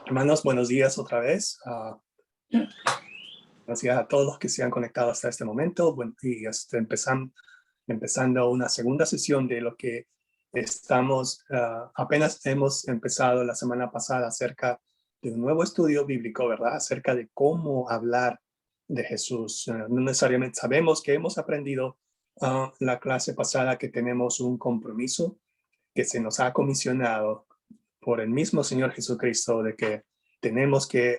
Hermanos, buenos días otra vez. Gracias a todos los que se han conectado hasta este momento. Y empezando una segunda sesión de lo que apenas hemos empezado la semana pasada acerca de un nuevo estudio bíblico, ¿verdad? Acerca de cómo hablar de Jesús. No necesariamente sabemos que hemos aprendido la clase pasada que tenemos un compromiso que se nos ha comisionado por el mismo Señor Jesucristo de que tenemos que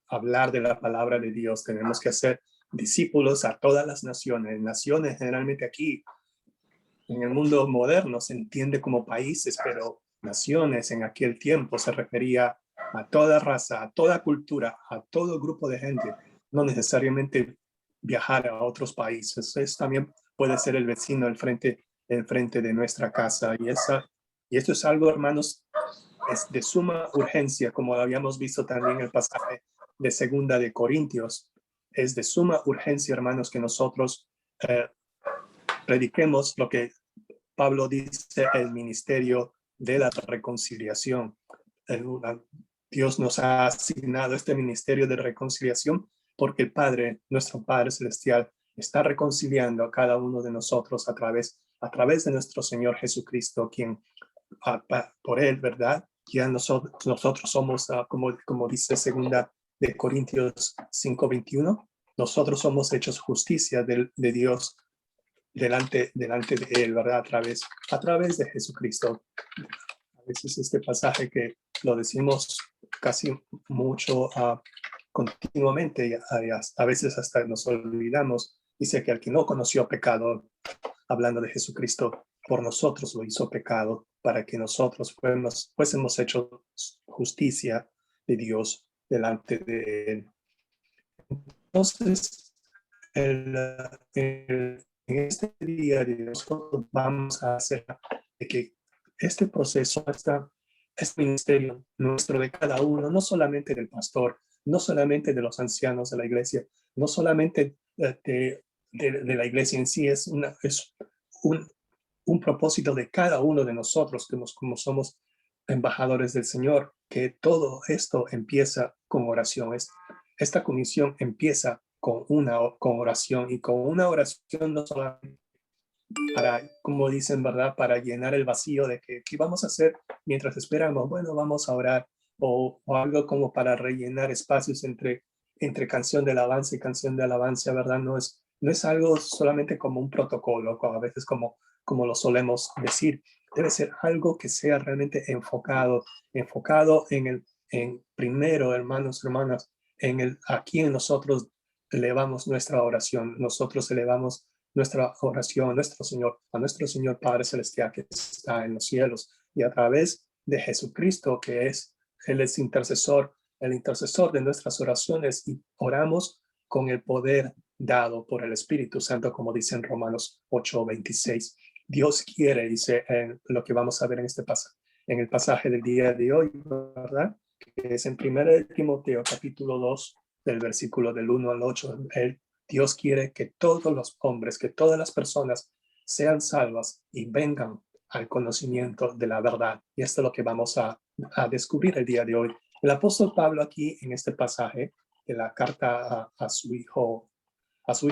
hablar de la palabra de Dios, tenemos que hacer discípulos a todas las naciones. Naciones generalmente aquí en el mundo moderno se entiende como países, pero naciones en aquel tiempo se refería a toda raza, a toda cultura, a todo grupo de gente, no necesariamente viajar a otros países. También puede ser el vecino al frente de nuestra casa. Y esto es algo, hermanos, es de suma urgencia, como habíamos visto también en el pasaje de Segunda de Corintios. Es de suma urgencia, hermanos, que nosotros prediquemos lo que Pablo dice, el ministerio de la reconciliación. Dios nos ha asignado este ministerio de reconciliación porque el Padre, nuestro Padre Celestial, está reconciliando a cada uno de nosotros a través de nuestro Señor Jesucristo, quien por Él, ¿verdad? Ya nosotros somos, como dice Segunda de Corintios 5:21, nosotros somos hechos justicia de Dios delante de Él, ¿verdad? A través de Jesucristo. A veces este pasaje que lo decimos casi mucho continuamente, y a veces hasta nos olvidamos, dice que al que no conoció pecado, hablando de Jesucristo, por nosotros lo hizo pecado, para que nosotros fuésemos hechos justicia de Dios delante de Él. Entonces, en este día nosotros vamos a hacer de que este proceso, este ministerio nuestro de cada uno, no solamente del pastor, no solamente de los ancianos de la iglesia, no solamente de la iglesia en sí, es un propósito de cada uno de nosotros, como somos embajadores del Señor, que todo esto empieza con oración. Esta comisión empieza con oración, y con una oración no solamente para, como dicen, ¿verdad? Para llenar el vacío de que ¿qué vamos a hacer mientras esperamos? Bueno, vamos a orar, o algo como para rellenar espacios entre canción de alabanza y canción de alabanza, ¿verdad? No es algo solamente como un protocolo, a veces como lo solemos decir. Debe ser algo que sea realmente enfocado en primero, hermanos, hermanas, aquí en nosotros elevamos nuestra oración, nosotros elevamos nuestra oración a nuestro Señor Padre Celestial que está en los cielos, y a través de Jesucristo, Él es el intercesor de nuestras oraciones, y oramos con el poder dado por el Espíritu Santo, como dice en Romanos 8:26. Dios quiere, dice lo que vamos a ver en el pasaje del día de hoy, ¿verdad? Que es en 1 Timoteo capítulo 2, del versículo del 1 al 8. Dios quiere que todos los hombres, que todas las personas sean salvas y vengan al conocimiento de la verdad. Y esto es lo que vamos a descubrir el día de hoy. El apóstol Pablo aquí en este pasaje de la carta a su hijo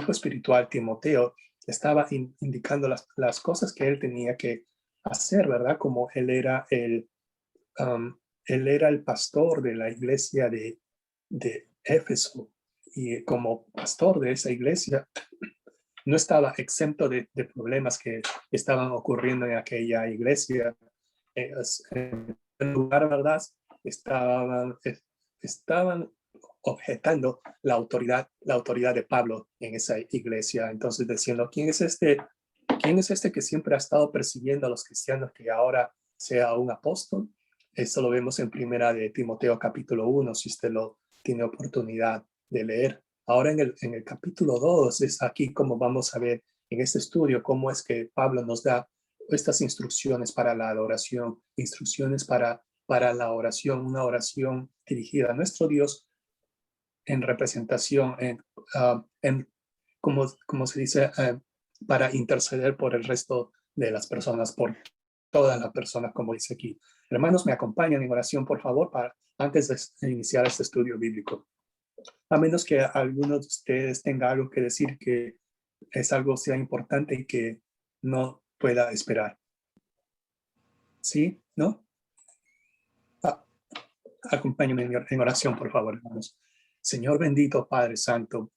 espiritual Timoteo, estaba indicando las cosas que él tenía que hacer, ¿verdad? Como él era el pastor de la iglesia de Éfeso, y como pastor de esa iglesia no estaba exento de problemas que estaban ocurriendo en aquella iglesia. En lugar, ¿verdad? Estaban objetando la autoridad de Pablo en esa iglesia. Entonces diciendo, ¿quién es este que siempre ha estado persiguiendo a los cristianos, que ahora sea un apóstol? Esto lo vemos en primera de Timoteo capítulo 1, si usted lo tiene oportunidad de leer. Ahora en el capítulo 2 es aquí como vamos a ver en este estudio cómo es que Pablo nos da estas instrucciones para la adoración, instrucciones para la oración, una oración dirigida a nuestro Dios en representación, como se dice, para interceder por el resto de las personas, por todas las personas, como dice aquí. Hermanos, me acompañan en oración, por favor, antes de iniciar este estudio bíblico. A menos que alguno de ustedes tenga algo que decir que es algo sea importante y que no pueda esperar. ¿Sí? ¿No? Acompáñenme en oración, por favor, hermanos. Señor bendito, Padre Santo,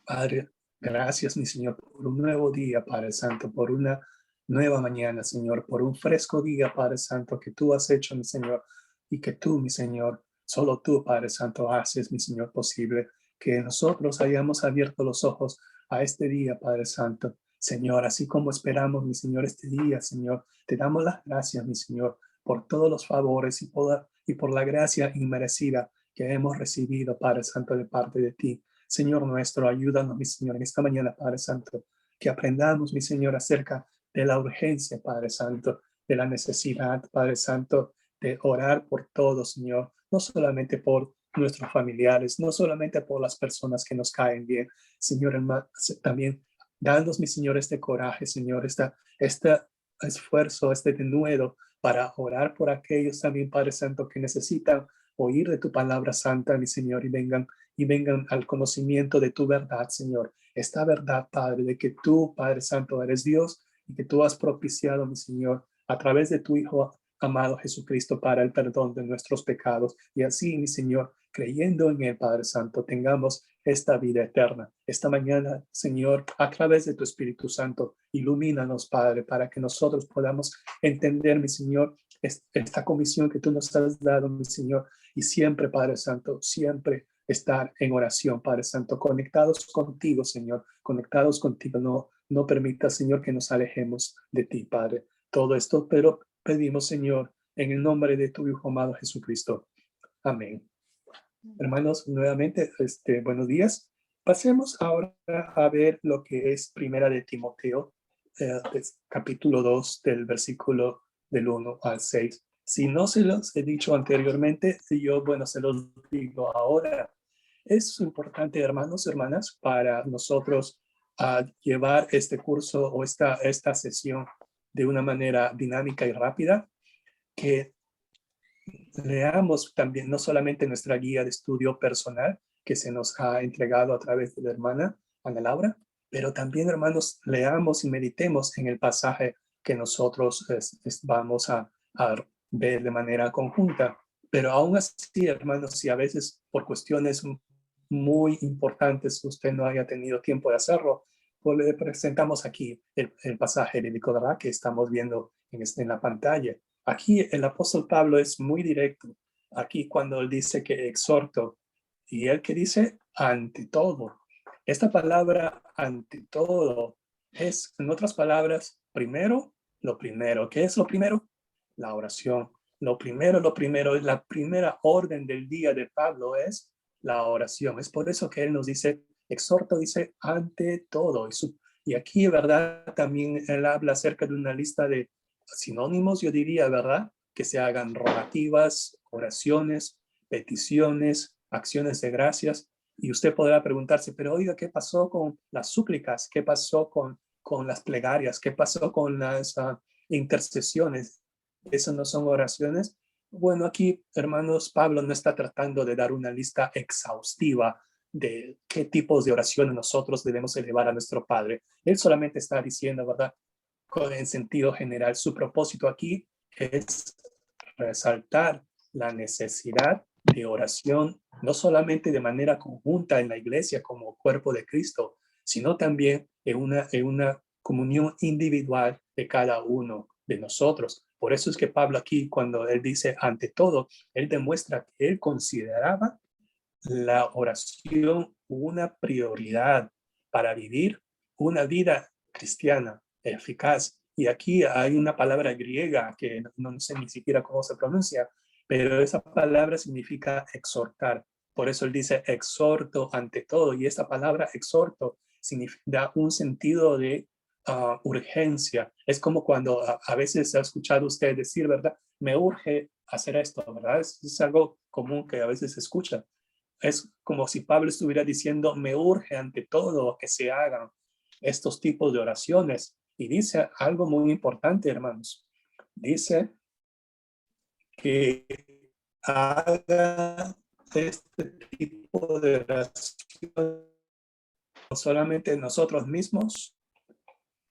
Padre, gracias, mi Señor, por un nuevo día, Padre Santo, por una nueva mañana, Señor, por un fresco día, Padre Santo, que tú has hecho, mi Señor, y que tú, mi Señor, solo tú, Padre Santo, haces, mi Señor, posible que nosotros hayamos abierto los ojos a este día, Padre Santo. Señor, así como esperamos, mi Señor, este día, Señor, te damos las gracias, mi Señor, por todos los favores y por la gracia inmerecida que hemos recibido, Padre Santo, de parte de ti. Señor nuestro, ayúdanos, mi Señor, en esta mañana, Padre Santo, que aprendamos, mi Señor, acerca de la urgencia, Padre Santo, de la necesidad, Padre Santo, de orar por todos, Señor, no solamente por nuestros familiares, no solamente por las personas que nos caen bien, Señor, hermano, también danos, mi Señor, este coraje, Señor, este esfuerzo, este denuedo para orar por aquellos también, Padre Santo, que necesitan oír de tu palabra santa, mi Señor, y vengan al conocimiento de tu verdad, Señor. Esta verdad, Padre, de que tú, Padre Santo, eres Dios y que tú has propiciado, mi Señor, a través de tu Hijo amado Jesucristo para el perdón de nuestros pecados. Y así, mi Señor, creyendo en el Padre Santo, tengamos esta vida eterna. Esta mañana, Señor, a través de tu Espíritu Santo, ilumínanos, Padre, para que nosotros podamos entender, mi Señor, esta comisión que tú nos has dado, mi Señor, y siempre, Padre Santo, siempre estar en oración, Padre Santo, conectados contigo, Señor, conectados contigo. No permita, Señor, que nos alejemos de ti, Padre. Todo esto, pero pedimos, Señor, en el nombre de tu Hijo amado Jesucristo. Amén. Hermanos, nuevamente, buenos días. Pasemos ahora a ver lo que es Primera de Timoteo, capítulo 2, del versículo del 1 al 6. Si no se los he dicho anteriormente, yo, se los digo ahora. Es importante, hermanos, hermanas, para nosotros llevar este curso o esta sesión de una manera dinámica y rápida, que leamos también no solamente nuestra guía de estudio personal que se nos ha entregado a través de la hermana Ana Laura, pero también, hermanos, leamos y meditemos en el pasaje que nosotros vamos a ver de manera conjunta. Pero aún así, hermanos, si a veces por cuestiones muy importantes usted no haya tenido tiempo de hacerlo, pues le presentamos aquí el pasaje bíblico, ¿verdad?, que estamos viendo en la pantalla. Aquí el apóstol Pablo es muy directo. Aquí cuando él dice que exhorto, y él que dice ante todo. Esta palabra ante todo es, en otras palabras, primero, lo primero. ¿Qué es lo primero? La oración. Lo primero, la primera orden del día de Pablo es la oración. Es por eso que él nos dice, exhorto, dice ante todo. Y aquí, ¿verdad? También él habla acerca de una lista de sinónimos, yo diría, ¿verdad? Que se hagan rogativas, oraciones, peticiones, acciones de gracias. Y usted podrá preguntarse, pero oiga, ¿qué pasó con las súplicas? ¿Qué pasó con las plegarias? ¿Qué pasó con las intercesiones? ¿Eso no son oraciones? Bueno, aquí, hermanos, Pablo no está tratando de dar una lista exhaustiva de qué tipos de oraciones nosotros debemos elevar a nuestro Padre. Él solamente está diciendo, ¿verdad?, en sentido general, su propósito aquí es resaltar la necesidad de oración, no solamente de manera conjunta en la iglesia como cuerpo de Cristo, sino también en una comunión individual de cada uno de nosotros. Por eso es que Pablo aquí, cuando él dice ante todo, él demuestra que él consideraba la oración una prioridad para vivir una vida cristiana eficaz. Y aquí hay una palabra griega que no sé ni siquiera cómo se pronuncia, pero esa palabra significa exhortar. Por eso él dice exhorto ante todo. Y esta palabra exhorto da un sentido de urgencia. Es como cuando a veces ha escuchado usted decir, ¿verdad? Me urge hacer esto, ¿verdad? Es algo común que a veces se escucha. Es como si Pablo estuviera diciendo, me urge ante todo que se hagan estos tipos de oraciones. Y dice algo muy importante, hermanos. dice que haga este tipo de oración no solamente nosotros mismos,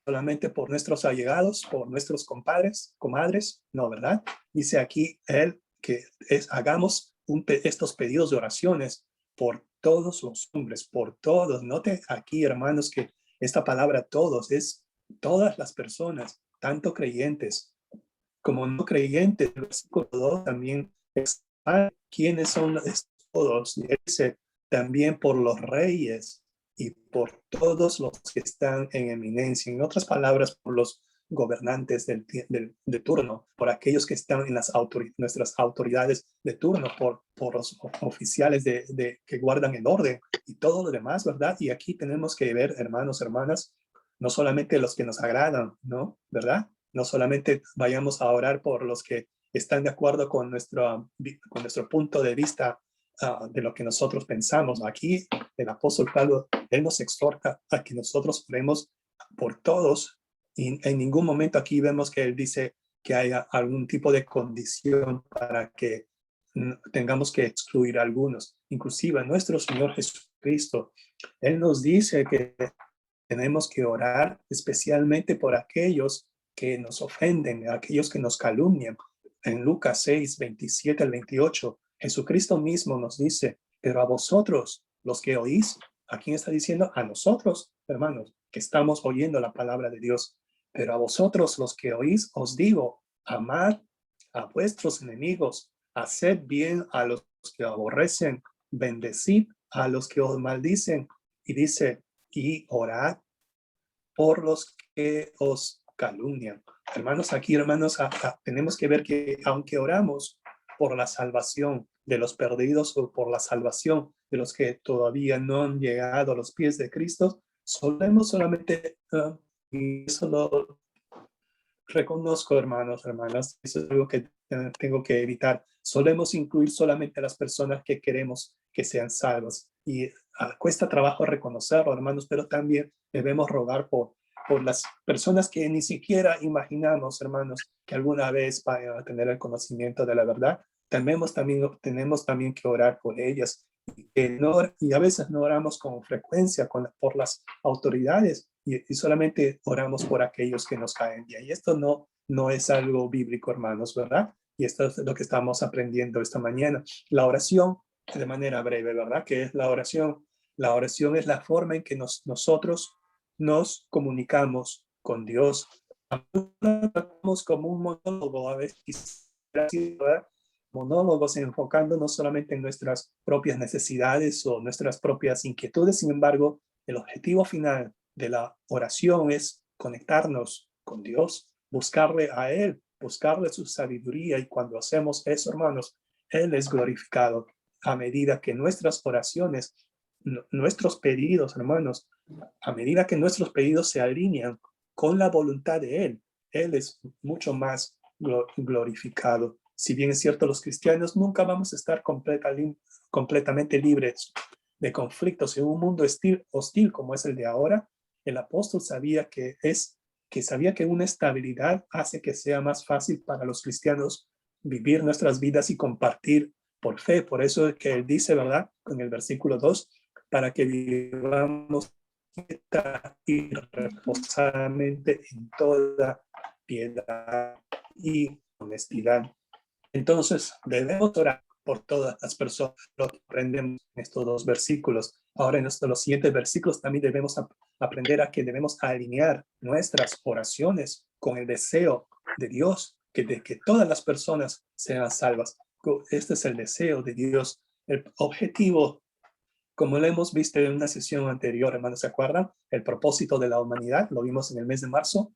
solamente por nuestros allegados, por nuestros compadres, comadres, no, ¿verdad? Dice aquí él que hagamos estos pedidos de oraciones por todos los hombres, por todos. Note aquí, hermanos, que esta palabra todos es todas las personas, tanto creyentes como no creyentes. El versículo 2 también es quiénes son todos. Y dice también por los reyes y por todos los que están en eminencia. En otras palabras, por los gobernantes de turno, por aquellos que están en nuestras autoridades de turno, por los oficiales que guardan el orden y todo lo demás, ¿verdad? Y aquí tenemos que ver, hermanos, hermanas, no solamente los que nos agradan, ¿no? ¿Verdad? No solamente vayamos a orar por los que están de acuerdo con nuestro punto de vista de lo que nosotros pensamos. Aquí el apóstol Pablo, él nos exhorta a que nosotros oremos por todos, y en ningún momento aquí vemos que él dice que haya algún tipo de condición para que tengamos que excluir a algunos. Inclusive nuestro Señor Jesucristo, él nos dice que tenemos que orar especialmente por aquellos que nos ofenden, aquellos que nos calumnian. En Lucas 6, 27 al 28, Jesucristo mismo nos dice, pero a vosotros, los que oís, ¿a quién está diciendo? A nosotros, hermanos, que estamos oyendo la palabra de Dios. Pero a vosotros, los que oís, os digo, amad a vuestros enemigos, haced bien a los que aborrecen, bendecid a los que os maldicen. Y dice, y orad por los que os calumnian. Hermanos, aquí, hermanos, tenemos que ver que aunque oramos por la salvación de los perdidos o por la salvación de los que todavía no han llegado a los pies de Cristo, solemos solamente, y eso lo reconozco, hermanos, hermanas, eso es algo que tengo que evitar. Solemos incluir solamente a las personas que queremos que sean salvas. Y cuesta trabajo reconocerlo, hermanos, pero también debemos rogar por las personas que ni siquiera imaginamos, hermanos, que alguna vez vayan a tener el conocimiento de la verdad. Tenemos también que orar por ellas. Y a veces no oramos con frecuencia por las autoridades y solamente oramos por aquellos que nos caen bien. Y esto no es algo bíblico, hermanos, ¿verdad? Y esto es lo que estamos aprendiendo esta mañana. La oración, de manera breve, ¿verdad? ¿Qué es la oración? La oración es la forma en que nosotros nos comunicamos con Dios. Hablamos como un monólogo, a veces, ¿verdad? Monólogos enfocándonos solamente en nuestras propias necesidades o nuestras propias inquietudes. Sin embargo, el objetivo final de la oración es conectarnos con Dios, buscarle a Él, buscarle su sabiduría, y cuando hacemos eso, hermanos, Él es glorificado a medida que nuestras oraciones, nuestros pedidos, hermanos, a medida que nuestros pedidos se alinean con la voluntad de Él es mucho más glorificado. Si bien es cierto, los cristianos nunca vamos a estar completamente libres de conflictos en un mundo hostil como es el de ahora. El apóstol sabía que una estabilidad hace que sea más fácil para los cristianos vivir nuestras vidas y compartir por fe. Por eso es que él dice, ¿verdad? En el versículo 2, para que vivamos y reposadamente en toda piedad y honestidad. Entonces, debemos orar por todas las personas, lo que aprendemos en estos dos versículos. Ahora, en los siguientes versículos también debemos aprender a que debemos alinear nuestras oraciones con el deseo de Dios, de que todas las personas sean salvas. Este es el deseo de Dios. El objetivo, como lo hemos visto en una sesión anterior, hermanos, ¿se acuerdan? El propósito de la humanidad, lo vimos en el mes de marzo.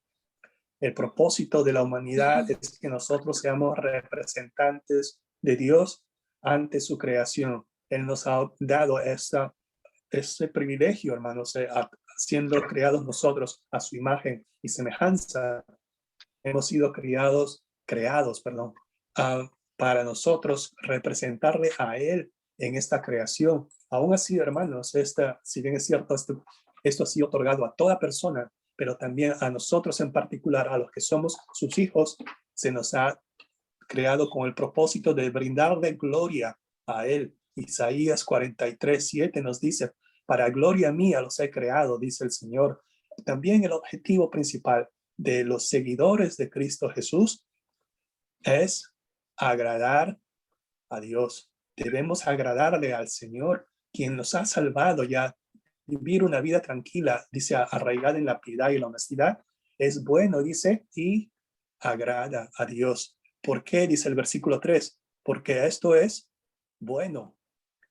El propósito de la humanidad es que nosotros seamos representantes de Dios ante su creación. Él nos ha dado ese privilegio, hermanos, siendo creados nosotros a su imagen y semejanza. Hemos sido creados, para nosotros representarle a Él en esta creación. Aún así, hermanos, si bien es cierto, esto ha sido otorgado a toda persona, pero también a nosotros en particular, a los que somos sus hijos, se nos ha creado con el propósito de brindarle gloria a Él. Isaías 43:7 nos dice, para gloria mía los he creado, dice el Señor. También el objetivo principal de los seguidores de Cristo Jesús es agradar a Dios. Debemos agradarle al Señor, quien nos ha salvado ya. Vivir una vida tranquila, dice, arraigada en la piedad y la honestidad, es bueno, dice, y agrada a Dios. ¿Por qué? Dice el versículo 3, porque esto es bueno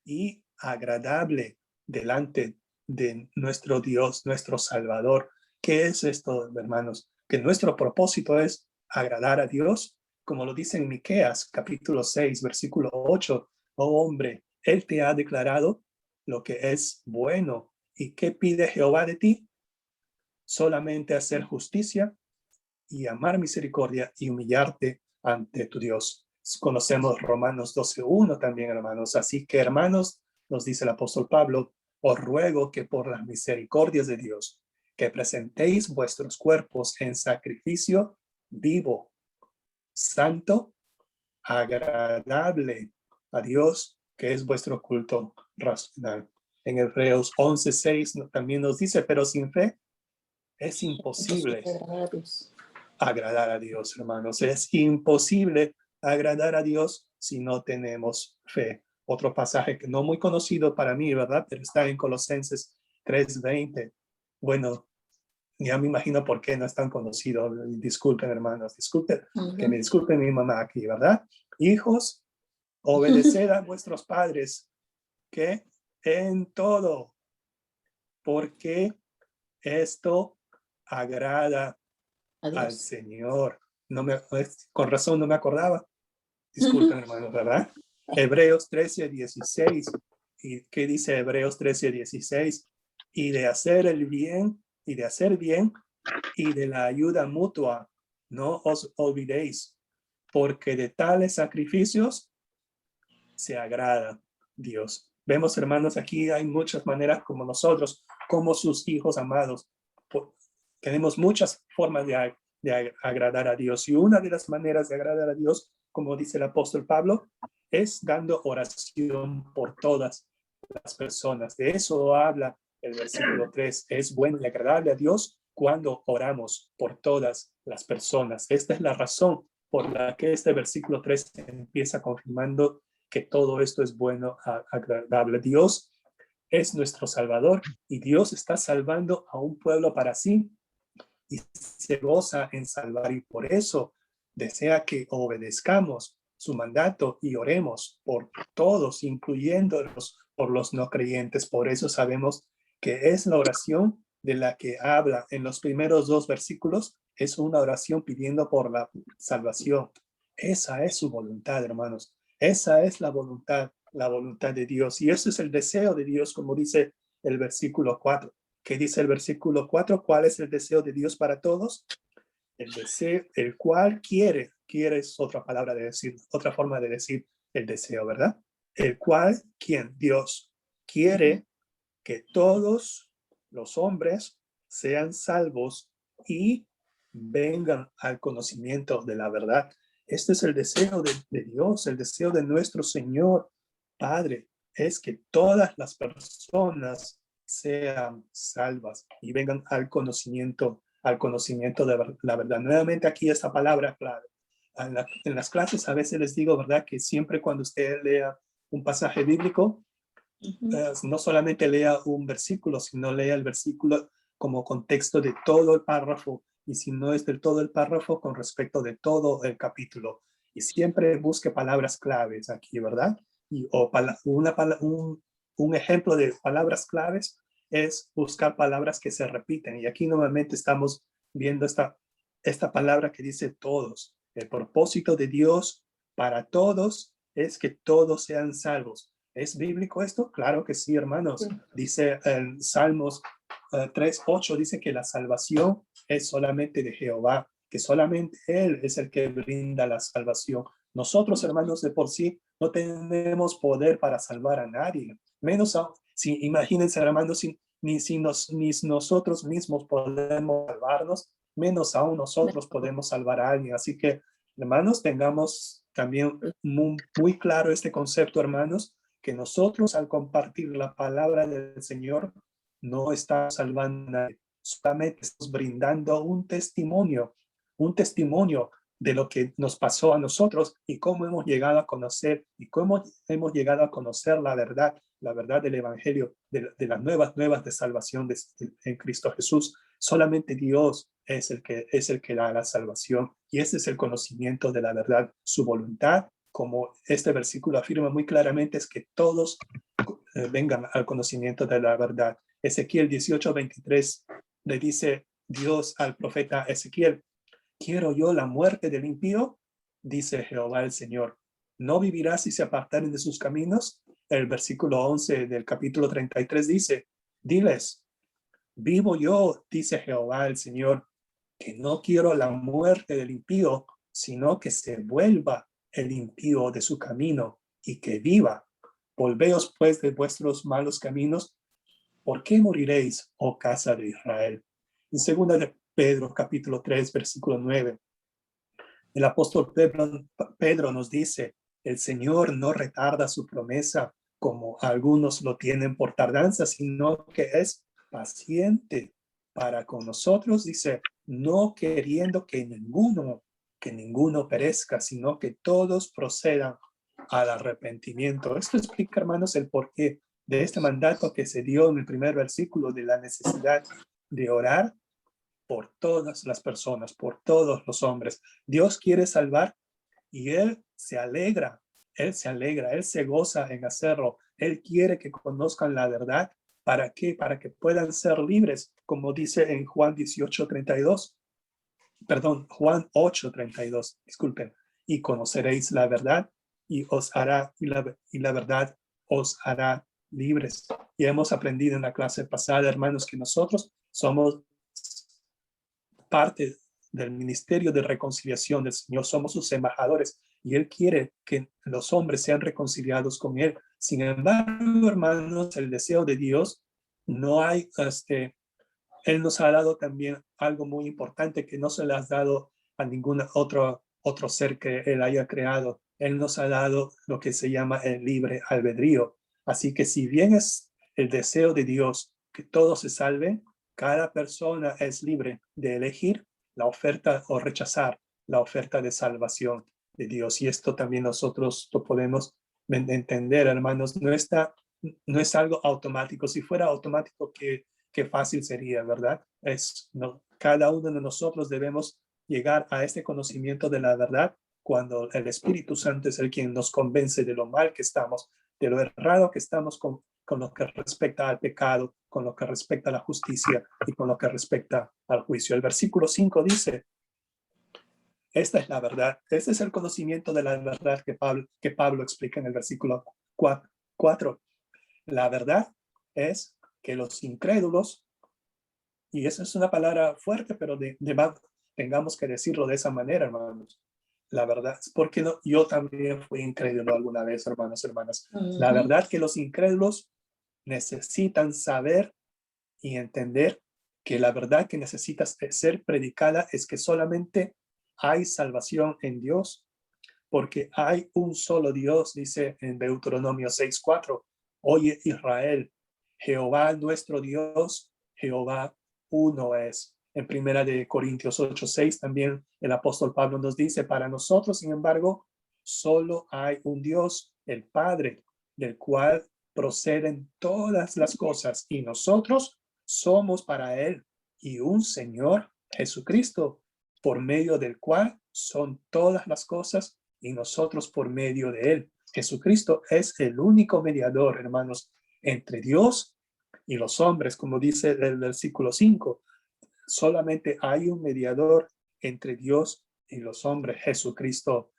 y agradable delante de nuestro Dios, nuestro Salvador. ¿Qué es esto, hermanos? Que nuestro propósito es agradar a Dios, como lo dice en Miqueas, capítulo 6, versículo 8. Oh hombre, Él te ha declarado lo que es bueno. ¿Y qué pide Jehová de ti? Solamente hacer justicia y amar misericordia y humillarte ante tu Dios. Conocemos Romanos 12:1 también, hermanos. Así que, hermanos, nos dice el apóstol Pablo, os ruego que por las misericordias de Dios, que presentéis vuestros cuerpos en sacrificio vivo, santo, agradable a Dios, que es vuestro culto racional. En Hebreos 11:6 también nos dice, pero sin fe es imposible agradar a Dios, hermanos. Es imposible agradar a Dios si no tenemos fe. Otro pasaje que no muy conocido para mí, ¿verdad? Pero está en Colosenses 3:20. Bueno, ya me imagino por qué no es tan conocido. Disculpen, hermanos, disculpen, que me disculpe mi mamá aquí, ¿verdad? Hijos, obedeced a vuestros padres, que en todo, porque esto agrada al Señor. Con razón no me acordaba. Disculpen, hermanos, ¿verdad? Hebreos 13:16. ¿Y qué dice Hebreos 13:16? Y de hacer el bien, y de hacer bien, y de la ayuda mutua, no os olvidéis, porque de tales sacrificios se agrada Dios. Vemos, hermanos, aquí hay muchas maneras como nosotros, como sus hijos amados, tenemos muchas formas de agradar a Dios. Y una de las maneras de agradar a Dios, como dice el apóstol Pablo, es dando oración por todas las personas. De eso habla el versículo 3. Es bueno y agradable a Dios cuando oramos por todas las personas. Esta es la razón por la que este versículo 3 empieza confirmando que todo esto es bueno, agradable. Dios es nuestro Salvador y Dios está salvando a un pueblo para sí y se goza en salvar, y por eso desea que obedezcamos su mandato y oremos por todos, incluyéndolos por los no creyentes. Por eso sabemos que es la oración de la que habla en los primeros 2 versículos, es una oración pidiendo por la salvación. Esa es su voluntad, hermanos. Esa es la voluntad de Dios. Y ese es el deseo de Dios, como dice el versículo 4. ¿Qué dice el versículo 4? ¿Cuál es el deseo de Dios para todos? El deseo, el cual quiere es otra palabra de decir, otra forma de decir el deseo, ¿verdad? El cual, ¿quién? Dios quiere que todos los hombres sean salvos y vengan al conocimiento de la verdad. Este es el deseo de Dios, el deseo de nuestro Señor Padre, es que todas las personas sean salvas y vengan al conocimiento de la verdad. Nuevamente aquí esta palabra clave. En las clases a veces les digo, ¿verdad? Que siempre cuando usted lea un pasaje bíblico, no solamente lea un versículo, sino lea el versículo como contexto de todo el párrafo, y si no es del todo el párrafo, con respecto de todo el capítulo. Y siempre busque palabras claves aquí, ¿verdad? Un ejemplo de palabras claves es buscar palabras que se repiten. Y aquí nuevamente estamos viendo esta palabra que dice todos. El propósito de Dios para todos es que todos sean salvos. ¿Es bíblico esto? Claro que sí, hermanos. Sí. Dice en Salmos 3:8, dice que la salvación es solamente de Jehová, que solamente Él es el que brinda la salvación. Nosotros, hermanos, de por sí no tenemos poder para salvar a nadie. Menos aún, si imagínense, hermanos, ni nosotros mismos podemos salvarnos, menos aún nosotros podemos salvar a alguien. Así que Hermanos, tengamos también muy claro este concepto, hermanos, que nosotros al compartir la palabra del Señor no estamos salvando a nadie, solamente estamos brindando un testimonio de lo que nos pasó a nosotros y cómo hemos llegado a conocer y cómo hemos llegado a conocer la verdad del Evangelio, de las nuevas de salvación en Cristo Jesús. Solamente Dios es el que da la salvación y ese es el conocimiento de la verdad. Su voluntad, como este versículo afirma muy claramente, es que todos vengan al conocimiento de la verdad. Ezequiel 18:23 le dice Dios al profeta Ezequiel: ¿quiero yo la muerte del impío? Dice Jehová el Señor. ¿No vivirá si se apartaren de sus caminos? El versículo 11 del capítulo 33 dice: diles, vivo yo, dice Jehová el Señor, que no quiero la muerte del impío, sino que se vuelva el impío de su camino y que viva. Volveos pues de vuestros malos caminos. ¿Por qué moriréis, oh casa de Israel? En segunda de Pedro, capítulo 3, versículo 9, el apóstol Pedro nos dice: el Señor no retarda su promesa como algunos lo tienen por tardanza, sino que es paciente para con nosotros, dice, no queriendo que ninguno perezca, sino que todos procedan al arrepentimiento. Esto explica, hermanos, el porqué de este mandato que se dio en el primer versículo de la necesidad de orar por todas las personas, por todos los hombres. Dios quiere salvar y Él se alegra, Él se goza en hacerlo. Él quiere que conozcan la verdad. ¿Para qué? Para que puedan ser libres, como dice en Juan 18:32. Perdón, Juan 8:32, disculpen. Y conoceréis la verdad y la verdad os hará libres. Y hemos aprendido en la clase pasada, hermanos, que nosotros somos parte del ministerio de reconciliación del Señor, somos sus embajadores y Él quiere que los hombres sean reconciliados con Él. Sin embargo, hermanos, el deseo de Dios no hay, Él nos ha dado también algo muy importante que no se le ha dado a ningún otro ser que Él haya creado. Él nos ha dado lo que se llama el libre albedrío. Así que si bien es el deseo de Dios que todos se salven, cada persona es libre de elegir la oferta o rechazar la oferta de salvación de Dios. Y esto también nosotros lo podemos entender, hermanos. No es algo automático. Si fuera automático, qué fácil sería, ¿verdad? Cada uno de nosotros debemos llegar a este conocimiento de la verdad cuando el Espíritu Santo es el quien nos convence de lo mal que estamos, de lo errado que estamos con lo que respecta al pecado, con lo que respecta a la justicia y con lo que respecta al juicio. El versículo 5 dice: esta es la verdad, este es el conocimiento de la verdad que Pablo explica en el versículo 4. La verdad es que los incrédulos, y esa es una palabra fuerte, pero tengamos que decirlo de esa manera, hermanos. La verdad, porque no, yo también fui incrédulo alguna vez, hermanos, hermanas. La verdad que los incrédulos necesitan saber y entender que la verdad que necesita ser predicada es que solamente hay salvación en Dios, porque hay un solo Dios, dice en Deuteronomio 6:4. Oye Israel, Jehová nuestro Dios, Jehová uno es. En primera de Corintios 8:6 también el apóstol Pablo nos dice: para nosotros, sin embargo, solo hay un Dios, el Padre, del cual proceden todas las cosas, y nosotros somos para él, y un Señor, Jesucristo, por medio del cual son todas las cosas y nosotros por medio de él. Jesucristo es el único mediador, hermanos, entre Dios y los hombres, como dice el versículo 5. Solamente hay un mediador entre Dios y los hombres, Jesucristo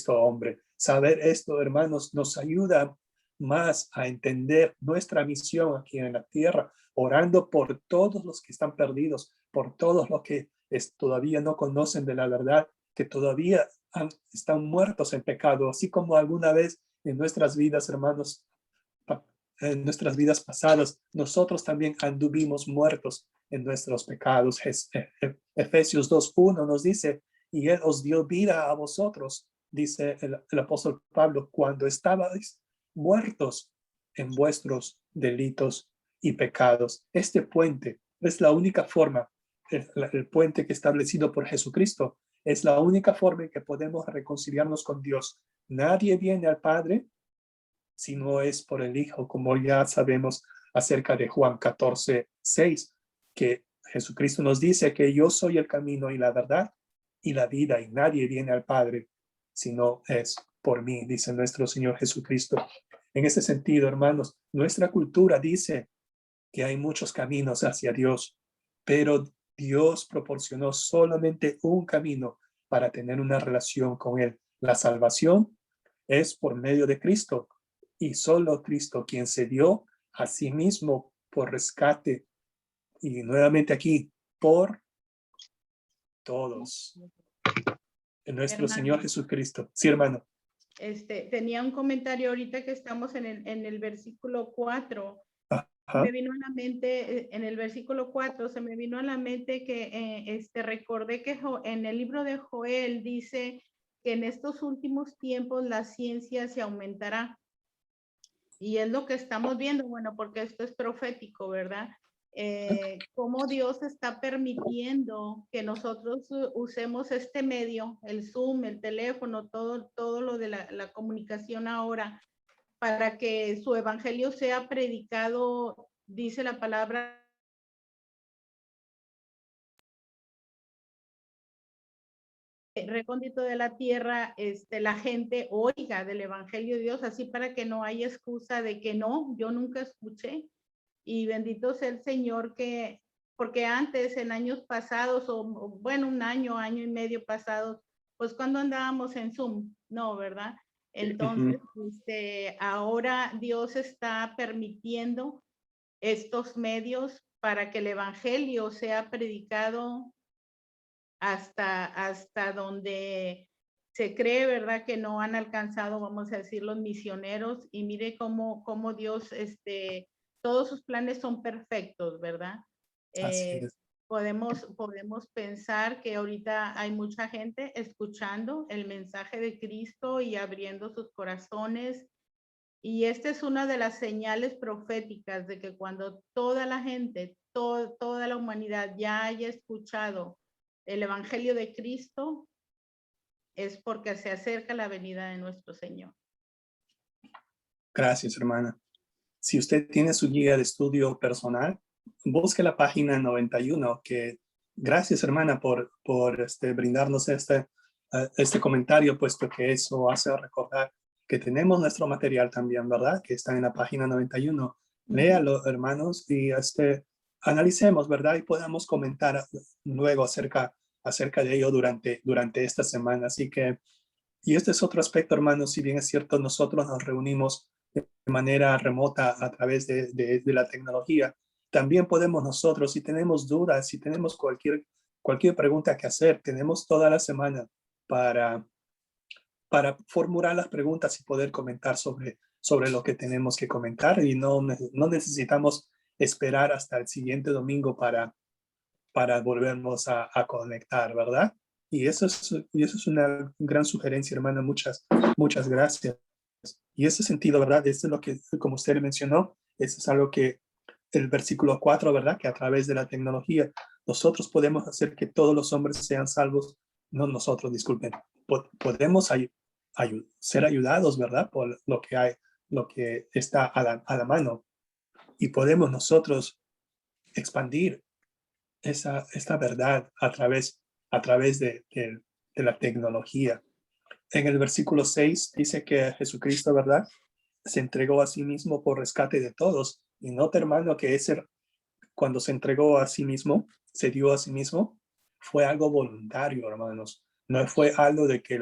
hombre. Saber esto, hermanos, nos ayuda más a entender nuestra misión aquí en la tierra, orando por todos los que están perdidos, por todos los que todavía no conocen de la verdad, que todavía están muertos en pecado, así como alguna vez en nuestras vidas, hermanos, en nuestras vidas pasadas, nosotros también anduvimos muertos en nuestros pecados. Efesios 2:1 nos dice: y Él os dio vida a vosotros, dice el apóstol Pablo, cuando estabais muertos en vuestros delitos y pecados. Este puente es la única forma, el puente que establecido por Jesucristo, es la única forma en que podemos reconciliarnos con Dios. Nadie viene al Padre si no es por el Hijo, como ya sabemos acerca de Juan 14:6, que Jesucristo nos dice que yo soy el camino y la verdad y la vida, y nadie viene al Padre si no es por mí, dice nuestro Señor Jesucristo. En ese sentido, hermanos, nuestra cultura dice que hay muchos caminos hacia Dios, pero Dios proporcionó solamente un camino para tener una relación con Él. La salvación es por medio de Cristo, y solo Cristo quien se dio a sí mismo por rescate, y nuevamente aquí, por todos. En nuestro Hermano, Señor Jesucristo. Sí, hermano. Tenía un comentario ahorita que estamos en el versículo 4. Ajá. Me vino a la mente, en el versículo 4, se me vino a la mente que recordé que en el libro de Joel dice que en estos últimos tiempos la ciencia se aumentará. Y es lo que estamos viendo, bueno, porque esto es profético, ¿verdad? Cómo Dios está permitiendo que nosotros usemos este medio, el Zoom, el teléfono, todo lo de la comunicación ahora, para que su evangelio sea predicado, dice la palabra, recóndito de la tierra, la gente oiga del evangelio de Dios, así para que no haya excusa de que no, yo nunca escuché. Y bendito sea el Señor porque antes, en años pasados, o bueno, un año y medio pasados, pues cuando andábamos en Zoom, no, ¿verdad? Entonces, ahora Dios está permitiendo estos medios para que el evangelio sea predicado hasta donde se cree, ¿verdad? Que no han alcanzado, vamos a decir, los misioneros, y mire cómo Dios, todos sus planes son perfectos, ¿verdad? Así es. Podemos pensar que ahorita hay mucha gente escuchando el mensaje de Cristo y abriendo sus corazones. Y esta es una de las señales proféticas de que cuando toda la gente, toda la humanidad ya haya escuchado el evangelio de Cristo, es porque se acerca la venida de nuestro Señor. Gracias, hermana. Si usted tiene su guía de estudio personal, busque la página 91, que gracias, hermana, por brindarnos este comentario, puesto que eso hace recordar que tenemos nuestro material también, ¿verdad? Que está en la página 91. Léalo, hermanos, y analicemos, ¿verdad? Y podamos comentar luego acerca de ello durante esta semana. Así que, y este es otro aspecto, hermanos, si bien es cierto, nosotros nos reunimos de manera remota a través de la tecnología. También podemos nosotros, si tenemos dudas, si tenemos cualquier pregunta que hacer, tenemos toda la semana para formular las preguntas y poder comentar sobre lo que tenemos que comentar, y no necesitamos esperar hasta el siguiente domingo para volvernos a conectar, ¿verdad? Y eso es una gran sugerencia, hermana. Muchas gracias. Y ese sentido, ¿verdad? Eso es lo que, como usted mencionó, eso es algo que el versículo 4, ¿verdad? Que a través de la tecnología nosotros podemos hacer que todos los hombres sean salvos. No nosotros, disculpen. Podemos ser ayudados, ¿verdad? Por lo que está a la mano. Y podemos nosotros expandir esta verdad a través de la tecnología. En el versículo 6 dice que Jesucristo, ¿verdad?, se entregó a sí mismo por rescate de todos. Y nota, hermano, que cuando se entregó a sí mismo, se dio a sí mismo, fue algo voluntario, hermanos. No fue algo de que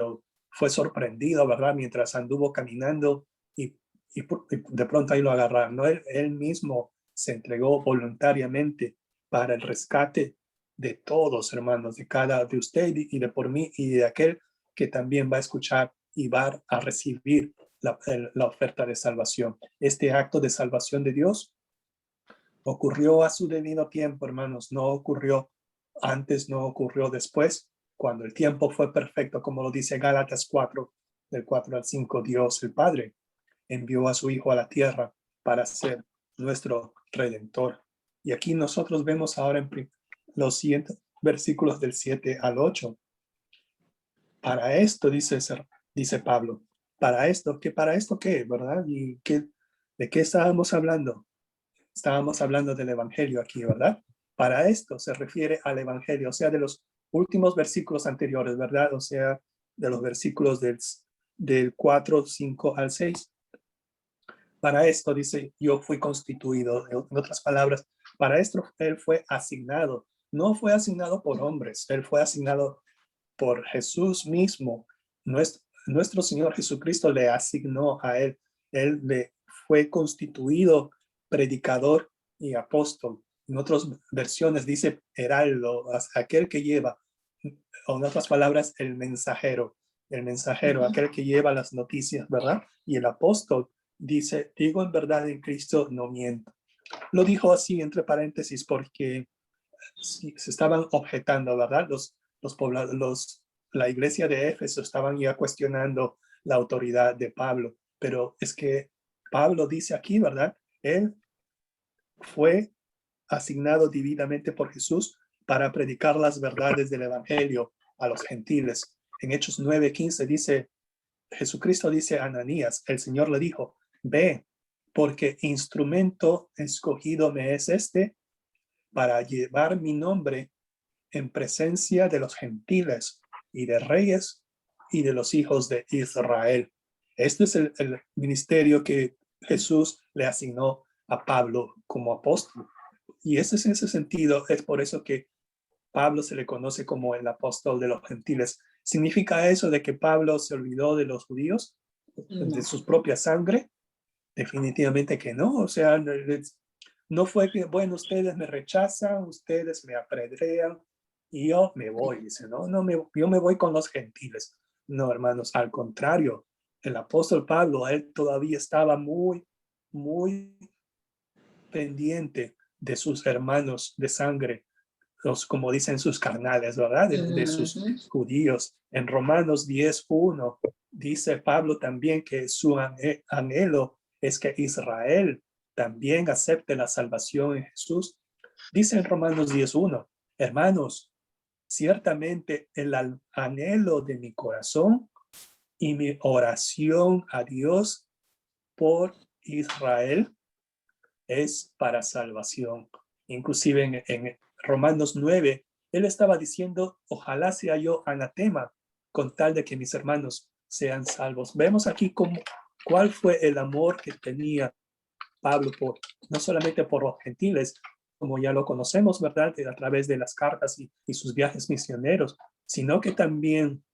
fue sorprendido, ¿verdad?, mientras anduvo caminando y de pronto ahí lo agarraron. No, él mismo se entregó voluntariamente para el rescate de todos, hermanos, de usted y de por mí y de aquel que también va a escuchar y va a recibir la oferta de salvación. Este acto de salvación de Dios ocurrió a su debido tiempo, hermanos. No ocurrió antes, no ocurrió después. cuando el tiempo fue perfecto, como lo dice Gálatas 4, del 4 al 5, Dios el Padre envió a su Hijo a la tierra para ser nuestro Redentor. Y aquí nosotros vemos ahora en los siguientes versículos del 7 al 8. Para esto, dice Pablo, para esto qué, ¿verdad? ¿Y de qué estábamos hablando? Estábamos hablando del Evangelio aquí, ¿verdad? Para esto se refiere al Evangelio, o sea, de los últimos versículos anteriores, ¿verdad? O sea, de los versículos del 4, 5 al 6. Para esto, dice, yo fui constituido. En otras palabras, para esto él fue asignado. No fue asignado por hombres, él fue asignado por Jesús mismo. Nuestro Señor Jesucristo le asignó a él. Él le fue constituido predicador y apóstol. En otras versiones dice heraldo, aquel que lleva, o en otras palabras, el mensajero, aquel que lleva las noticias, ¿verdad? Y el apóstol dice, digo en verdad en Cristo, no miento. Lo dijo así entre paréntesis porque se estaban objetando, ¿verdad? La iglesia de Éfeso estaban ya cuestionando la autoridad de Pablo, pero es que Pablo dice aquí, ¿verdad? Él fue asignado divinamente por Jesús para predicar las verdades del Evangelio a los gentiles. En Hechos 9:15 dice, Jesucristo dice a Ananías, el Señor le dijo, ve, porque instrumento escogido me es este para llevar mi nombre en presencia de los gentiles y de reyes y de los hijos de Israel. Este es el ministerio que Jesús le asignó a Pablo como apóstol. Y ese es en ese sentido, es por eso que Pablo se le conoce como el apóstol de los gentiles. ¿Significa eso de que Pablo se olvidó de los judíos, de su propia sangre? Definitivamente que no. O sea, no fue que, bueno, ustedes me rechazan, ustedes me apedrean y yo me voy. Dice, yo me voy con los gentiles. No, hermanos, al contrario, el apóstol Pablo, él todavía estaba muy, muy pendiente de sus hermanos de sangre, como dicen sus carnales, ¿verdad? De sus judíos. En Romanos 10:1 dice Pablo también que su anhelo es que Israel también acepte la salvación en Jesús. Dice en Romanos 10:1, hermanos, ciertamente el anhelo de mi corazón y mi oración a Dios por Israel es para salvación. Inclusive en Romanos 9, él estaba diciendo, ojalá sea yo anatema con tal de que mis hermanos sean salvos. Vemos aquí cuál fue el amor que tenía Pablo no solamente por los gentiles, como ya lo conocemos, ¿verdad? A través de las cartas y sus viajes misioneros, sino que también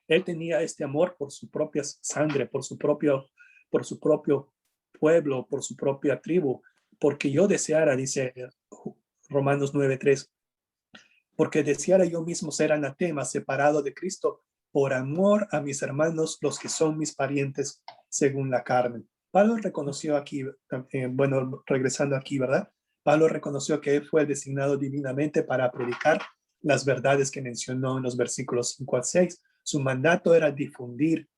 él tenía este amor por su propia sangre, por su propio pueblo, por su propia tribu, porque yo deseara, dice Romanos 9:3, porque deseara yo mismo ser anatema, separado de Cristo, por amor a mis hermanos, los que son mis parientes según la carne. Pablo reconoció aquí, regresando aquí, ¿verdad? Pablo reconoció que él fue designado divinamente para predicar las verdades que mencionó en los versículos 5 al 6. Su mandato era difundir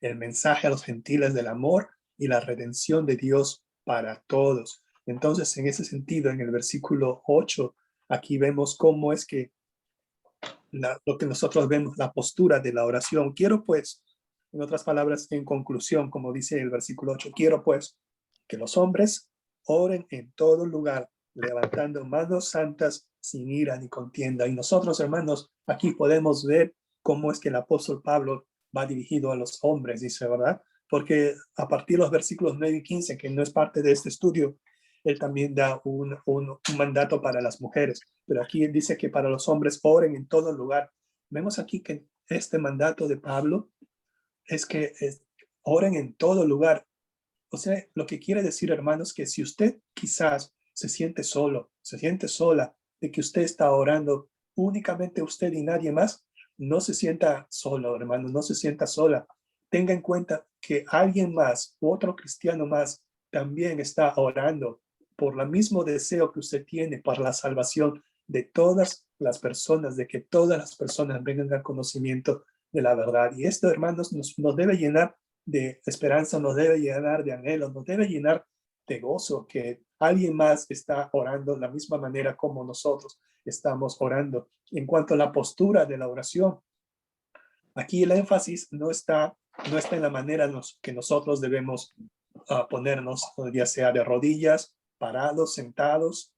el mensaje a los gentiles del amor y la redención de Dios para todos. Entonces, en ese sentido, en el versículo 8, aquí vemos cómo es que lo que nosotros vemos, la postura de la oración. Quiero pues, en otras palabras, en conclusión, como dice el versículo 8, quiero pues que los hombres oren en todo lugar, levantando manos santas sin ira ni contienda. Y nosotros, hermanos, aquí podemos ver cómo es que el apóstol Pablo va dirigido a los hombres, dice, ¿verdad? Porque a partir de los versículos 9 y 15, que no es parte de este estudio, él también da un mandato para las mujeres. Pero aquí él dice que para los hombres oren en todo lugar. Vemos aquí que este mandato de Pablo es que oren en todo lugar. O sea, lo que quiere decir, hermanos, que si usted quizás se siente solo, se siente sola, de que usted está orando únicamente usted y nadie más, no se sienta solo, hermano, no se sienta sola. Tenga en cuenta que alguien más, otro cristiano más, también está orando por el mismo deseo que usted tiene para la salvación de todas las personas, de que todas las personas vengan al conocimiento de la verdad. Y esto, hermanos, nos debe llenar de esperanza, nos debe llenar de anhelo, nos debe llenar de gozo, que alguien más está orando de la misma manera como nosotros estamos orando. En cuanto a la postura de la oración, aquí el énfasis no está en la manera que nosotros debemos ponernos, ya sea de rodillas, parados, sentados,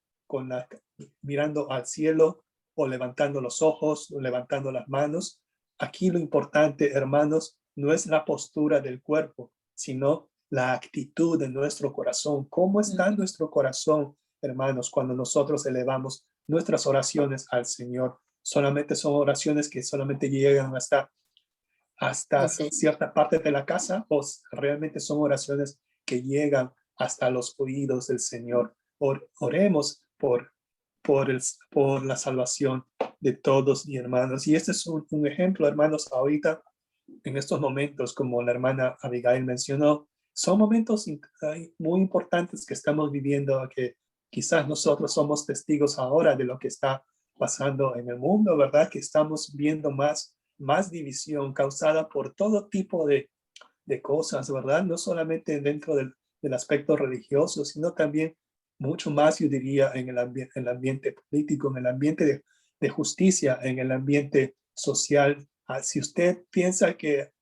mirando al cielo, o levantando los ojos, o levantando las manos. Aquí lo importante, hermanos, no es la postura del cuerpo, sino la actitud de nuestro corazón. ¿Cómo está nuestro corazón, hermanos, cuando nosotros elevamos nuestras oraciones al Señor? Solamente son oraciones que solamente llegan hasta cierta parte de la casa, o realmente son oraciones que llegan hasta los oídos del Señor. Oremos por la salvación de todos y hermanos. Y este es un ejemplo, hermanos, ahorita, en estos momentos, como la hermana Abigail mencionó, son momentos muy importantes que estamos viviendo, que quizás nosotros somos testigos ahora de lo que está pasando en el mundo, ¿verdad? Que estamos viendo más división causada por todo tipo de cosas, ¿verdad? No solamente dentro del aspecto religioso, sino también mucho más, yo diría, en el ambiente político, en el ambiente de justicia, en el ambiente social. Si usted piensa que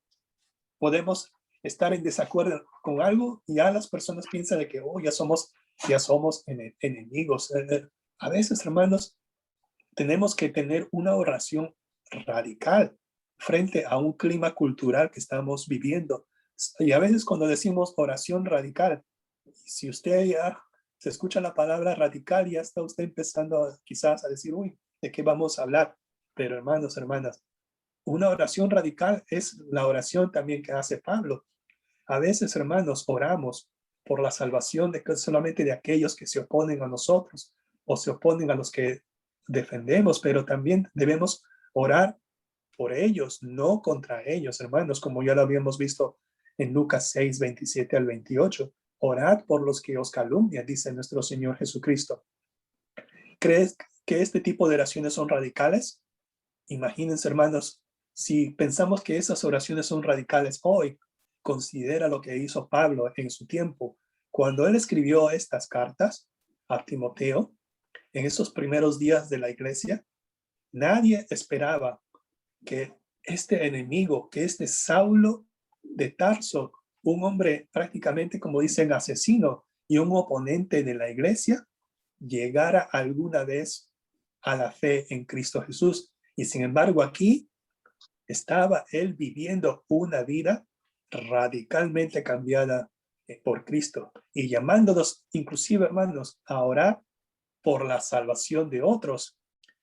podemos estar en desacuerdo con algo, ya las personas piensan de que ya somos enemigos. A veces, hermanos, tenemos que tener una oración radical frente a un clima cultural que estamos viviendo. Y a veces cuando decimos oración radical, si usted ya se escucha la palabra radical, ya está usted empezando quizás a decir, uy, ¿de qué vamos a hablar? Pero hermanos, hermanas, una oración radical es la oración también que hace Pablo. A veces, hermanos, oramos por la salvación solamente de aquellos que se oponen a nosotros o se oponen a los que defendemos, pero también debemos orar por ellos, no contra ellos, hermanos, como ya lo habíamos visto en Lucas 6, 27 al 28. Orad por los que os calumnian, dice nuestro Señor Jesucristo. ¿Crees que este tipo de oraciones son radicales? Imagínense, hermanos, si pensamos que esas oraciones son radicales hoy, considera lo que hizo Pablo en su tiempo. Cuando él escribió estas cartas a Timoteo, en esos primeros días de la iglesia, nadie esperaba que este enemigo, que este Saulo de Tarso, un hombre prácticamente, como dicen, asesino y un oponente de la iglesia, llegara alguna vez a la fe en Cristo Jesús. Y sin embargo, aquí estaba él viviendo una vida radicalmente cambiada por Cristo y llamándonos, inclusive, hermanos, a orar por la salvación de otros,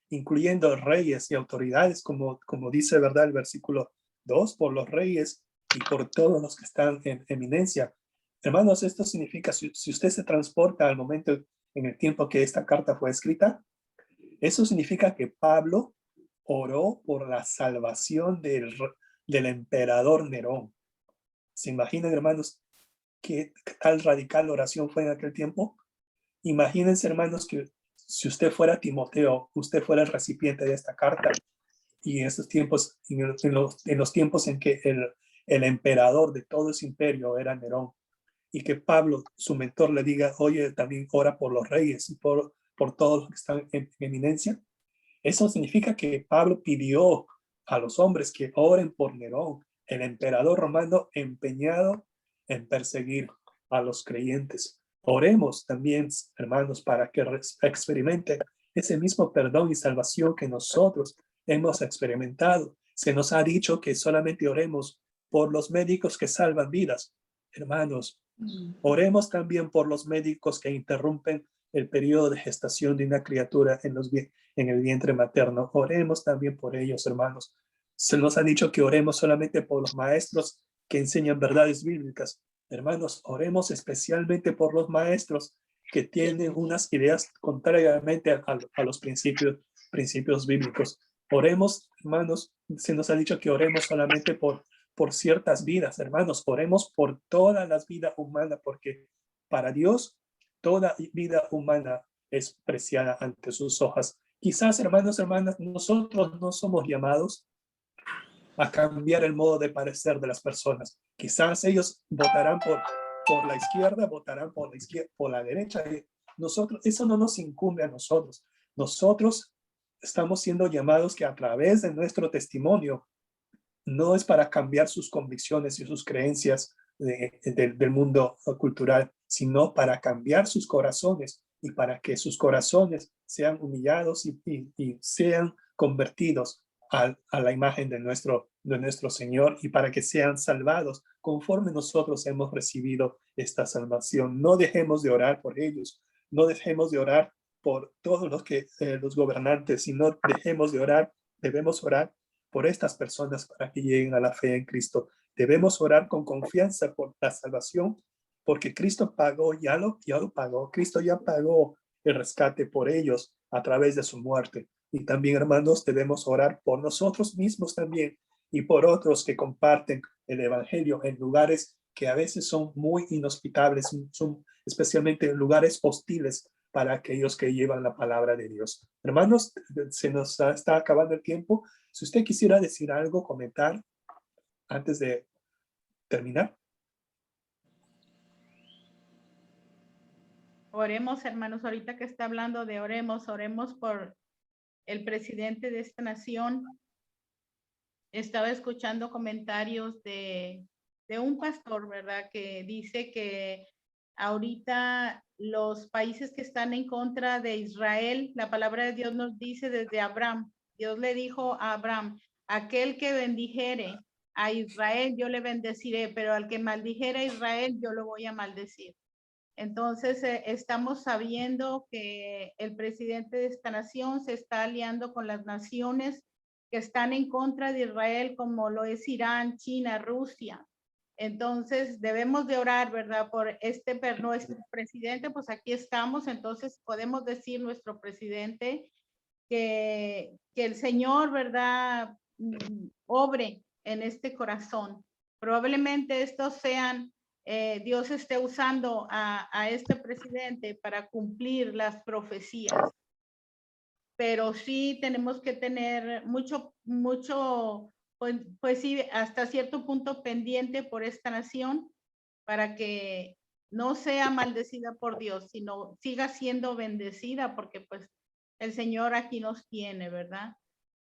incluyendo reyes y autoridades, como dice, ¿verdad?, el versículo 2, por los reyes y por todos los que están en eminencia. Hermanos, esto significa, si usted se transporta al momento en el tiempo que esta carta fue escrita, eso significa que Pablo oró por la salvación del emperador Nerón. ¿Se imaginan, hermanos, qué tal radical oración fue en aquel tiempo? Imagínense, hermanos, que si usted fuera Timoteo, usted fuera el recipiente de esta carta, y en estos tiempos, en los tiempos en que el emperador de todo ese imperio era Nerón, y que Pablo, su mentor, le diga, oye, también ora por los reyes y por todos los que están en eminencia. Eso significa que Pablo pidió a los hombres que oren por Nerón, el emperador romano empeñado en perseguir a los creyentes. Oremos también, hermanos, para que experimenten ese mismo perdón y salvación que nosotros hemos experimentado. Se nos ha dicho que solamente oremos por los médicos que salvan vidas. Hermanos, oremos también por los médicos que interrumpen el periodo de gestación de una criatura en el vientre materno. Oremos también por ellos, hermanos. Se nos ha dicho que oremos solamente por los maestros que enseñan verdades bíblicas. Hermanos, oremos especialmente por los maestros que tienen unas ideas contrariamente a los principios bíblicos. Oremos, hermanos, se nos ha dicho que oremos solamente por ciertas vidas, hermanos. Oremos por todas las vidas humanas, porque para Dios toda vida humana es preciada ante sus ojos. Quizás, hermanos, hermanas, nosotros no somos llamados a cambiar el modo de parecer de las personas. Quizás ellos votarán por la izquierda, votarán por la derecha. Nosotros, eso no nos incumbe a nosotros. Nosotros estamos siendo llamados que a través de nuestro testimonio, no es para cambiar sus convicciones y sus creencias del mundo cultural, sino para cambiar sus corazones y para que sus corazones sean humillados y sean convertidos a la imagen de nuestro Señor, y para que sean salvados conforme nosotros hemos recibido esta salvación. No dejemos de orar por ellos, no dejemos de orar por todos los gobernantes, sino debemos orar por estas personas para que lleguen a la fe en Cristo. Debemos orar con confianza por la salvación, porque Cristo pagó, ya lo pagó. Cristo ya pagó el rescate por ellos a través de su muerte. Y también, hermanos, debemos orar por nosotros mismos también y por otros que comparten el evangelio en lugares que a veces son muy inhospitables, son especialmente en lugares hostiles para aquellos que llevan la palabra de Dios. Hermanos, se nos está acabando el tiempo. Si usted quisiera decir algo, comentar antes de terminar. Oremos, hermanos, ahorita que está hablando de oremos por el presidente de esta nación. Estaba escuchando comentarios de un pastor, ¿verdad? Que dice que ahorita los países que están en contra de Israel, la palabra de Dios nos dice desde Abraham, Dios le dijo a Abraham, aquel que bendijere a Israel, yo le bendeciré, pero al que maldijere a Israel, yo lo voy a maldecir. Entonces, estamos sabiendo que el presidente de esta nación se está aliando con las naciones que están en contra de Israel, como lo es Irán, China, Rusia. Entonces, debemos de orar, ¿verdad? Por nuestro presidente, pues aquí estamos, entonces podemos decir nuestro presidente que el Señor, ¿verdad? Obre en este corazón. Probablemente estos sean Dios esté usando a este presidente para cumplir las profecías. Pero sí tenemos que tener mucho, pues sí, hasta cierto punto pendiente por esta nación para que no sea maldecida por Dios, sino siga siendo bendecida, porque pues el Señor aquí nos tiene, ¿verdad?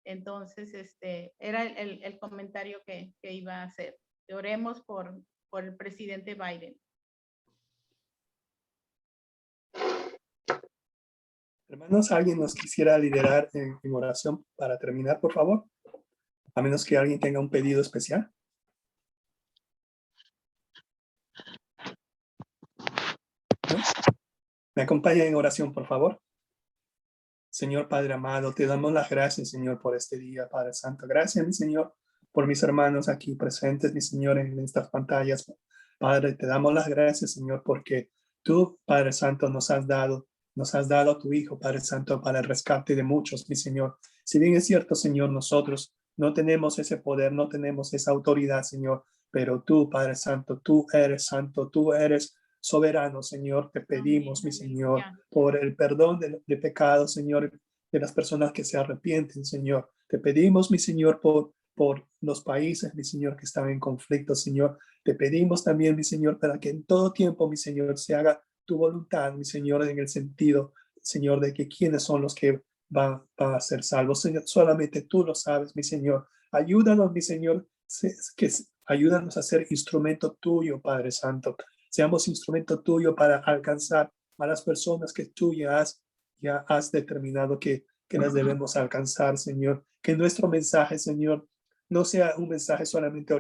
Entonces, era el comentario que iba a hacer. Oremos por el presidente Biden. Hermanos, ¿alguien nos quisiera liderar en oración para terminar, por favor? A menos que alguien tenga un pedido especial. ¿No? ¿Me acompaña en oración, por favor? Señor Padre amado, te damos las gracias, Señor, por este día, Padre Santo. Gracias, mi Señor, por mis hermanos aquí presentes, mi Señor, en estas pantallas. Padre, te damos las gracias, Señor, porque tú, Padre Santo, nos has dado a tu Hijo, Padre Santo, para el rescate de muchos, mi Señor. Si bien es cierto, Señor, nosotros no tenemos ese poder, no tenemos esa autoridad, Señor, pero tú, Padre Santo, tú eres santo, tú eres soberano, Señor. Te pedimos, mi Señor, por el perdón de pecados, Señor, de las personas que se arrepienten, Señor. Te pedimos, mi Señor, por los países, mi Señor, que están en conflicto, Señor. Te pedimos también, mi Señor, para que en todo tiempo, mi Señor, se haga tu voluntad, mi Señor, en el sentido, Señor, de que quiénes son los que van a ser salvos. Señor, solamente tú lo sabes, mi Señor. Ayúdanos, mi Señor, ayúdanos a ser instrumento tuyo, Padre Santo. Seamos instrumento tuyo para alcanzar a las personas que tú ya has determinado que las debemos alcanzar, Señor. Que nuestro mensaje, Señor, no sea un mensaje solamente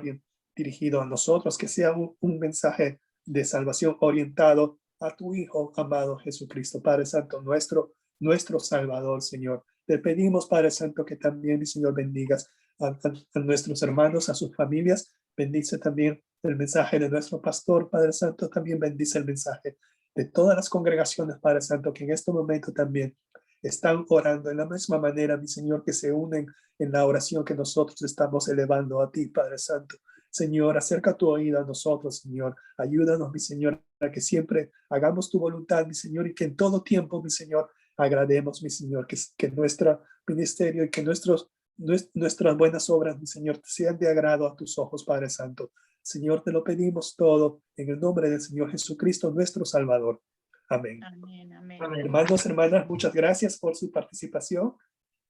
dirigido a nosotros, que sea un mensaje de salvación orientado a tu Hijo amado Jesucristo, Padre Santo, nuestro Salvador, Señor. Te pedimos, Padre Santo, que también, mi Señor, bendigas a nuestros hermanos, a sus familias. Bendice también el mensaje de nuestro pastor, Padre Santo. También bendice el mensaje de todas las congregaciones, Padre Santo, que en este momento también están orando en la misma manera, mi Señor, que se unen en la oración que nosotros estamos elevando a ti, Padre Santo. Señor, acerca tu oído a nosotros, Señor. Ayúdanos, mi Señor, a que siempre hagamos tu voluntad, mi Señor, y que en todo tiempo, mi Señor, agrademos, mi Señor, que nuestro ministerio y que nuestras buenas obras, mi Señor, sean de agrado a tus ojos, Padre Santo. Señor, te lo pedimos todo en el nombre del Señor Jesucristo, nuestro Salvador. Amén. Amén, amén. Hermanos, hermanas, muchas gracias por su participación.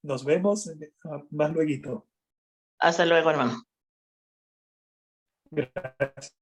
Nos vemos más luego. Hasta luego, hermano. Gracias.